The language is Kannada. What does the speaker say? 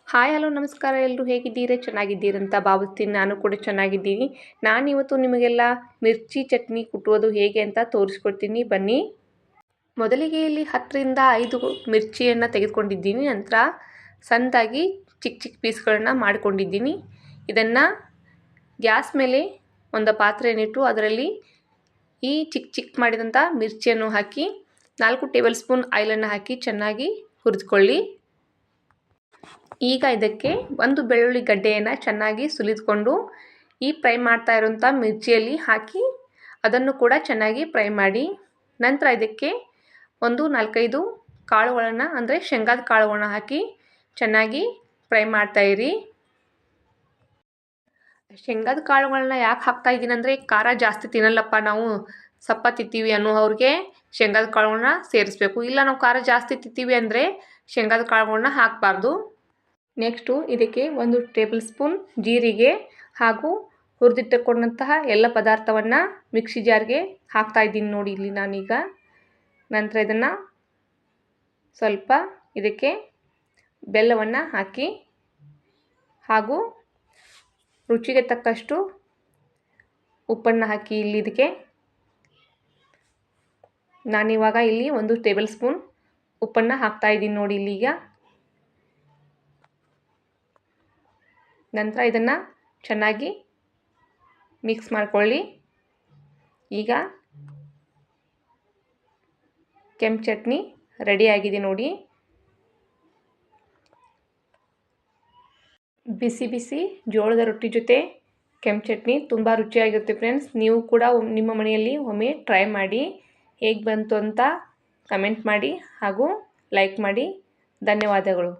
ಹಾಯ್ ಹಲೋ ನಮಸ್ಕಾರ, ಎಲ್ಲರೂ ಹೇಗಿದ್ದೀರಿ? ಚೆನ್ನಾಗಿದ್ದೀರಂತ ಭಾವಿಸ್ತೀನಿ. ನಾನು ಕೂಡ ಚೆನ್ನಾಗಿದ್ದೀನಿ. ನಾನಿವತ್ತು ನಿಮಗೆಲ್ಲ ಮಿರ್ಚಿ ಚಟ್ನಿ ಕುಟ್ಟುವುದು ಹೇಗೆ ಅಂತ ತೋರಿಸ್ಕೊಡ್ತೀನಿ, ಬನ್ನಿ. ಮೊದಲಿಗೆ ಇಲ್ಲಿ 10ರಿಂದ 5 ಮಿರ್ಚಿಯನ್ನು ತೆಗೆದುಕೊಂಡಿದ್ದೀನಿ. ನಂತರ ಸಣ್ಣದಾಗಿ ಚಿಕ್ಕ ಚಿಕ್ಕ ಪೀಸ್ಗಳನ್ನ ಮಾಡಿಕೊಂಡಿದ್ದೀನಿ. ಇದನ್ನು ಗ್ಯಾಸ್ ಮೇಲೆ ಒಂದು ಪಾತ್ರೆಯನ್ನಿಟ್ಟು ಅದರಲ್ಲಿ ಈ ಚಿಕ್ಕ ಚಿಕ್ಕ ಮಾಡಿದಂಥ ಮಿರ್ಚಿಯನ್ನು ಹಾಕಿ 4 ಟೇಬಲ್ ಸ್ಪೂನ್ ಆಯಿಲನ್ನು ಹಾಕಿ ಚೆನ್ನಾಗಿ ಹುರಿದುಕೊಳ್ಳಿ. ಈಗ ಇದಕ್ಕೆ ಒಂದು ಬೆಳ್ಳುಳ್ಳಿ ಗಡ್ಡೆಯನ್ನು ಚೆನ್ನಾಗಿ ಸುಲಿದುಕೊಂಡು ಈ ಫ್ರೈ ಮಾಡ್ತಾ ಇರೋಂಥ ಮಿರ್ಚಿಯಲ್ಲಿ ಹಾಕಿ ಅದನ್ನು ಕೂಡ ಚೆನ್ನಾಗಿ ಫ್ರೈ ಮಾಡಿ. ನಂತರ ಇದಕ್ಕೆ ಒಂದು 4-5 ಕಾಳುಗಳನ್ನು ಅಂದರೆ ಶೇಂಗಾದ ಕಾಳುಗಳನ್ನ ಹಾಕಿ ಚೆನ್ನಾಗಿ ಫ್ರೈ ಮಾಡ್ತಾಯಿರಿ. ಶೇಂಗಾದ ಕಾಳುಗಳನ್ನ ಯಾಕೆ ಹಾಕ್ತಾಯಿದ್ದೀನಿ ಅಂದರೆ, ಖಾರ ಜಾಸ್ತಿ ತಿನ್ನಲ್ಲಪ್ಪ ನಾವು, ಸಪ್ಪ ತಿಂತೀವಿ ಅನ್ನೋ ಅವ್ರಿಗೆ ಶೇಂಗಾದ ಕಾಳುಗಳನ್ನ ಸೇರಿಸ್ಬೇಕು. ಇಲ್ಲ ನಾವು ಖಾರ ಜಾಸ್ತಿ ತಿಂತೀವಿ ಅಂದರೆ ಶೇಂಗಾದ ಕಾಳುಗಳನ್ನ ಹಾಕಬಾರ್ದು. ನೆಕ್ಸ್ಟು ಇದಕ್ಕೆ 1 ಟೇಬಲ್ ಸ್ಪೂನ್ ಜೀರಿಗೆ ಹಾಗೂ ಹುರಿದಿಟ್ಟುಕೊಂಡಂತಹ ಎಲ್ಲ ಪದಾರ್ಥವನ್ನು ಮಿಕ್ಸಿ ಜಾರ್ಗೆ ಹಾಕ್ತಾಯಿದ್ದೀನಿ ನೋಡಿ ಇಲ್ಲಿ ನಾನೀಗ. ನಂತರ ಇದನ್ನು ಸ್ವಲ್ಪ ಇದಕ್ಕೆ ಬೆಲ್ಲವನ್ನು ಹಾಕಿ ಹಾಗೂ ರುಚಿಗೆ ತಕ್ಕಷ್ಟು ಉಪ್ಪನ್ನು ಹಾಕಿ ಇಲ್ಲಿ ಇದಕ್ಕೆ ನಾನಿವಾಗ ಇಲ್ಲಿ 1 ಟೇಬಲ್ ಸ್ಪೂನ್ ಉಪ್ಪನ್ನು ಹಾಕ್ತಾಯಿದ್ದೀನಿ ನೋಡಿ ಇಲ್ಲಿಗ. ನಂತರ ಇದನ್ನು ಚೆನ್ನಾಗಿ ಮಿಕ್ಸ್ ಮಾಡ್ಕೊಳ್ಳಿ. ಈಗ ಕೆಂಪು ಚಟ್ನಿ ರೆಡಿಯಾಗಿದೆ ನೋಡಿ. ಬಿಸಿ ಬಿಸಿ ಜೋಳದ ರೊಟ್ಟಿ ಜೊತೆ ಕೆಂಪು ಚಟ್ನಿ ತುಂಬ ರುಚಿಯಾಗಿರುತ್ತೆ ಫ್ರೆಂಡ್ಸ್. ನೀವು ಕೂಡ ನಿಮ್ಮ ಮನೆಯಲ್ಲಿ ಒಮ್ಮೆ ಟ್ರೈ ಮಾಡಿ. ಹೇಗೆ ಬಂತು ಅಂತ ಕಮೆಂಟ್ ಮಾಡಿ ಹಾಗೂ ಲೈಕ್ ಮಾಡಿ. ಧನ್ಯವಾದಗಳು.